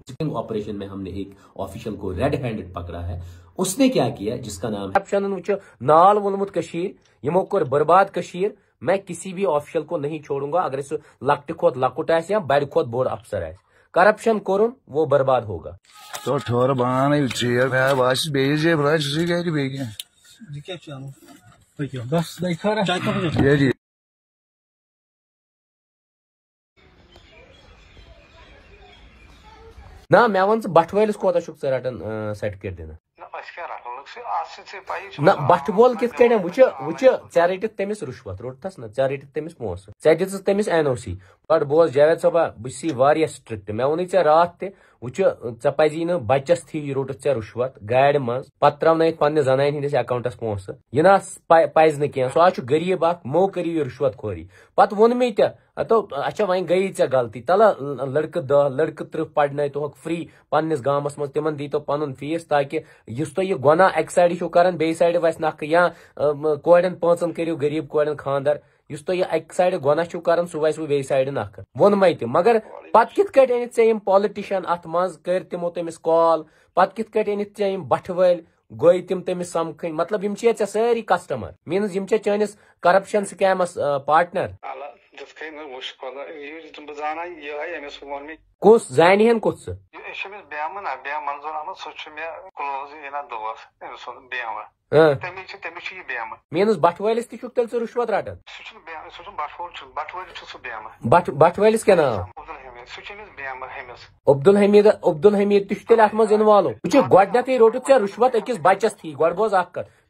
Sting operation में हमने एक ऑफिशियल को रेड हैंडेड पकड़ा है। उसने क्या किया जिसका नाम है नाल वोलमुत कशीर यमो कोर बर्बाद कशीर। मैं किसी भी ऑफिशियल को नहीं छोड़ूंगा अगर इस लकट खोत लकुट आस या बड़ खोत बोड़ अफसर आस। करप्शन कोरुन वो बर्बाद होगा। तो ठोर बान चेयर में बाश बेज जे बना जी के बेगे जी क्या चालू देखियो बस देखा रे चाय कप जी ना मैं वन बटवलिस कोता छुक रटन सर्टिफिकेट दिन ना बटवल कित चे रटिक तमिस रुश्वत रोटस ना चे रटिक तमिस पोस चे दिस तमिस NOC बट बोस जावेद साहबा बसी वारिया स्ट्रिक्ट मे वोन चे रात ते वुच चे पजी न बच्चस थी रोट चे रुश्वत गाड़ मज पत त्रवन पन्ने जनान हिंदिस अकाउंटस पोस यह ना पज न कह सो आज गरीब मो करियो रुश्वत खोरी पत वोन मे तो अच्छा वह गई चे गलती तला लड़क 10 लड़क 30 पढ़न तो फ्री पन्निस गामस मज तिमन दी तो पन फीस ताकि युस तो यह गुना अक साइड करान बे साइड वस नख या कोड़न 5 करियो गरीब कोड़न खानदार युस तो यह अक साइड गुना करान सह वस बे साइड नख वोन मे मगर पत कित कट अनित चे पॉलिटिशियन अत मज कर तिमो तमिस कॉल पत कित कट अनित चे बटवल गई तिम तमिस समखन मतलब यम चे सारी कस्टमर मीनस यम चे चनिस करप्शन स्कैमस पार्टनर कुस जान कुस मीनस बटवलिस तुक रुश्वत रटन बटवलिस क्या नाम अब्दुल हमीद तुल अत मज इन्वॉल्व वह गोडनथ रोट चे रुश्वत अकिस बच्चस थी गो बोज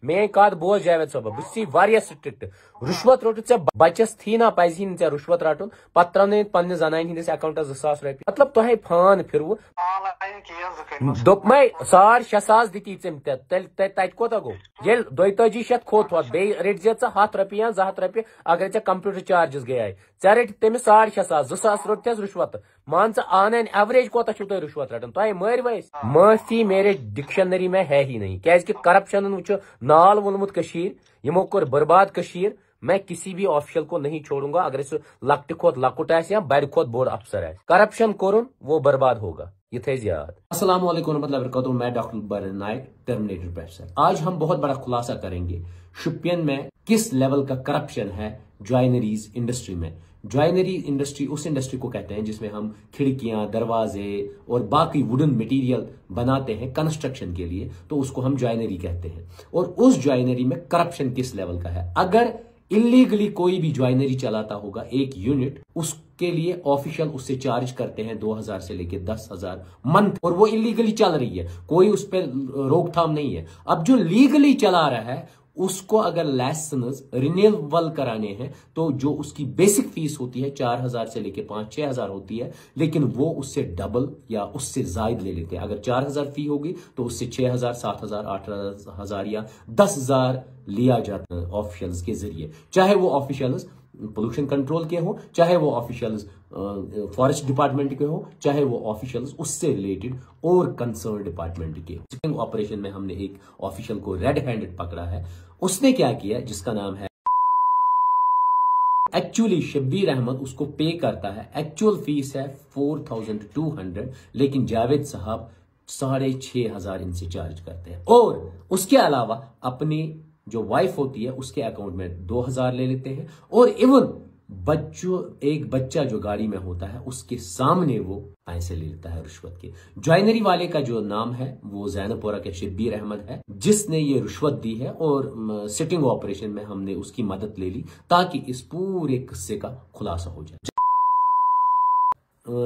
मेन कत बोज जावेद साहब बह स्ट्रिक्ट रुश्वत रोट चे बच्चस थी ना पजी चे रुश्वत रटन पत त्र पन्ने जनान हिंदिस अकाउंटस 2000 रपये मतलब तुह फान फिरव दोपमे 6,500 दिती तत कोता गो ये 42 खोत बे रट जे 100 रपये या 200 रपये अगर चे कंप्यूटर चार्जेस गए चे रट तमिस 6,500 2,000 रोटस रुश्वत मान आन एन एवरेज कोता तुम रुश्वत रटन तुह मर वैस माफी मेरे डिक्शनरी में है ही नहीं क्या करप्शन वो नाल वोलमुत कशीर यमो कोर बर्बाद कशीर। मैं किसी भी ऑफिशियल को नहीं छोड़ूंगा अगर इस लकट खोत लकुट आस या बड़ खोत बोड़ अफसर आस। करप्शन कोरुन वो बर्बाद होगा ये थे याद। अस्सलाम वालेकुम रहमतुल्लाहि व बरकातहू। मैं डॉक्टर बरन नाइक टर्मिनेटर प्रोफेसर। आज हम बहुत बड़ा खुलासा करेंगे शुपियन में किस लेवल का करप्शन है ज्वेलरीज इंडस्ट्री में। ज्वेलरी इंडस्ट्री उस इंडस्ट्री को कहते हैं जिसमें हम खिड़कियां दरवाजे और बाकी वुडन मटेरियल बनाते हैं कंस्ट्रक्शन के लिए, तो उसको हम ज्वेलरी कहते हैं। और उस ज्वेलरी में करप्शन किस लेवल का है। अगर इलीगली कोई भी ज्वेलरी चलाता होगा एक यूनिट, उसके लिए ऑफिशियल उससे चार्ज करते हैं 2,000 से लेके 10,000 मंथ, और वो इलीगली चल रही है, कोई उस पर रोकथाम नहीं है। अब जो लीगली चला रहा है उसको अगर लाइसेंस रिन्यूअल कराने हैं तो जो उसकी बेसिक फीस होती है 4,000 से लेके 5-6,000 होती है, लेकिन वो उससे डबल या उससे ज्यादा ले लेते हैं। अगर 4,000 फी होगी तो उससे 6,000, 7,000, 8,000 या 10,000 लिया जाता है ऑफिशियल्स के जरिए, चाहे वो ऑफिशियल्स पोल्यूशन कंट्रोल के हो, चाहे वो ऑफिशियल्स फॉरेस्ट डिपार्टमेंट के हो, चाहे वो ऑफिशियल्स उससे रिलेटेड और कंसर्न डिपार्टमेंट के हो। स्टिंग ऑपरेशन में हमने एक ऑफिशियल को रेड हैंडेड पकड़ा है। उसने क्या किया जिसका नाम है एक्चुअली शब्बीर अहमद उसको पे करता है, एक्चुअल फीस है 4,200, लेकिन जावेद साहब 6,500 इनसे चार्ज करते हैं। और उसके अलावा अपनी जो वाइफ होती है उसके अकाउंट में 2,000 ले लेते हैं। और इवन एक बच्चा जो गाड़ी में होता है उसके सामने वो पैसे ले लेता है रिश्वत के। ज्वेलरी वाले का जो नाम है वो जैनपुरा के शब्बीर अहमद है, जिसने ये रिश्वत दी है। और सिटिंग ऑपरेशन में हमने उसकी मदद ले ली ताकि इस पूरे किस्से का खुलासा हो जाए।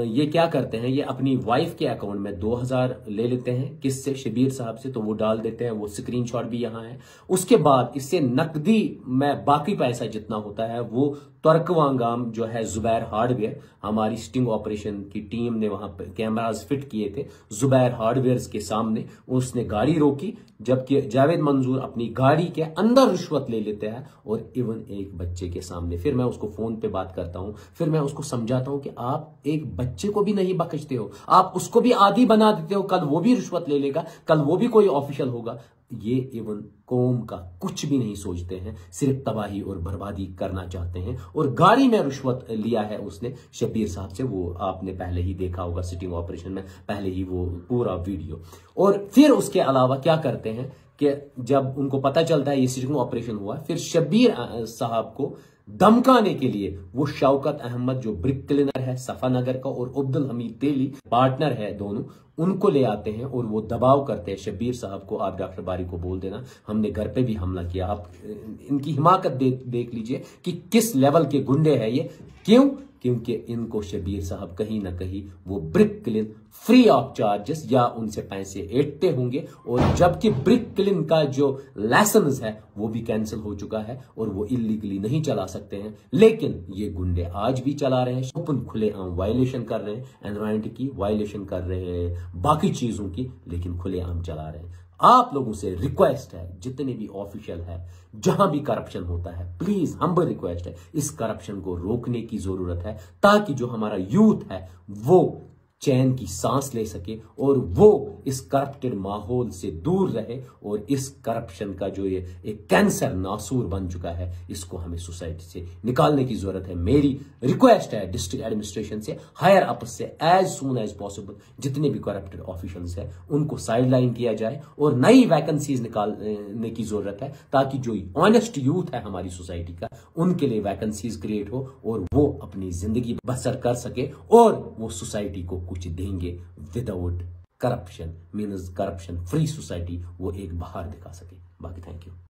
ये क्या करते हैं, ये अपनी वाइफ के अकाउंट में 2,000 ले लेते हैं किससे, शबीर साहब से, तो वो डाल देते हैं। वो स्क्रीनशॉट भी यहाँ है। उसके बाद इससे नकदी में बाकी पैसा जितना होता है वो तुर्कवांगाम जो है जुबैर हार्डवेयर, हमारी स्टिंग ऑपरेशन की टीम ने वहां पर कैमरास फिट किए थे जुबैर हार्डवेयर के सामने। उसने गाड़ी रोकी जबकि जावेद मंजूर अपनी गाड़ी के अंदर रिश्वत ले लेते हैं और इवन एक बच्चे के सामने। फिर मैं उसको फोन पे बात करता हूं, फिर मैं उसको समझाता हूं कि आप एक बच्चे को भी नहीं बख्शते हो, आप उसको भी आदी बना देते हो, कल वो भी रिश्वत ले लेगा, कल वो भी कोई ऑफिशियल होगा। ये इवन कौम का कुछ भी नहीं सोचते हैं, सिर्फ तबाही और बर्बादी करना चाहते हैं। और गाड़ी में रिश्वत लिया है उसने शब्बीर साहब से, वो आपने पहले ही देखा होगा सिटिंग ऑपरेशन में, पहले ही वो पूरा वीडियो। और फिर उसके अलावा क्या करते हैं कि जब उनको पता चलता है ये सिटिंग ऑपरेशन हुआ, फिर शब्बीर साहब को धमकाने के लिए वो शौकत अहमद जो ब्रिक क्लीनर है सफानगर का और अब्दुल हमीद तेली पार्टनर है दोनों, उनको ले आते हैं और वो दबाव करते हैं शब्बीर साहब को, आप डॉक्टर बारी को बोल देना हमने घर पे भी हमला किया। आप इनकी हिमाकत देख लीजिए कि किस लेवल के गुंडे हैं ये। क्यों? क्योंकि इनको शब्बीर साहब कहीं ना कहीं वो brick clean free of charges या उनसे पैसे ऐंठते होंगे, और जबकि ब्रिक क्लीन का जो लाइसेंस है वो भी कैंसिल हो चुका है और वो इलीगली नहीं चला सकते हैं, लेकिन ये गुंडे आज भी चला रहे हैं, ओपन खुलेआम वायलेशन कर रहे हैं, एनवायरमेंट की वायलेशन कर रहे हैं, बाकी चीजों की, लेकिन खुलेआम चला रहे हैं। आप लोगों से रिक्वेस्ट है, जितने भी ऑफिशियल है, जहां भी करप्शन होता है, प्लीज हम्बल रिक्वेस्ट है, इस करप्शन को रोकने की जरूरत है, ताकि जो हमारा यूथ है वो चैन की सांस ले सके और वो इस करप्टेड माहौल से दूर रहे। और इस करप्शन का जो ये एक कैंसर नासूर बन चुका है, इसको हमें सोसाइटी से निकालने की जरूरत है। मेरी रिक्वेस्ट है डिस्ट्रिक्ट एडमिनिस्ट्रेशन से, हायर अप से एज सून एज पॉसिबल जितने भी करप्टेड ऑफिशियल्स हैं उनको साइडलाइन किया जाए और नई वैकेंसीज निकालने की जरूरत है, ताकि जो ऑनेस्ट यूथ है हमारी सोसाइटी का, उनके लिए वैकेंसीज क्रिएट हो और वो अपनी जिंदगी बसर कर सके और वो सोसाइटी को कुछ देंगे without corruption, means corruption free society वो एक बाहर दिखा सके। बाकी थैंक यू।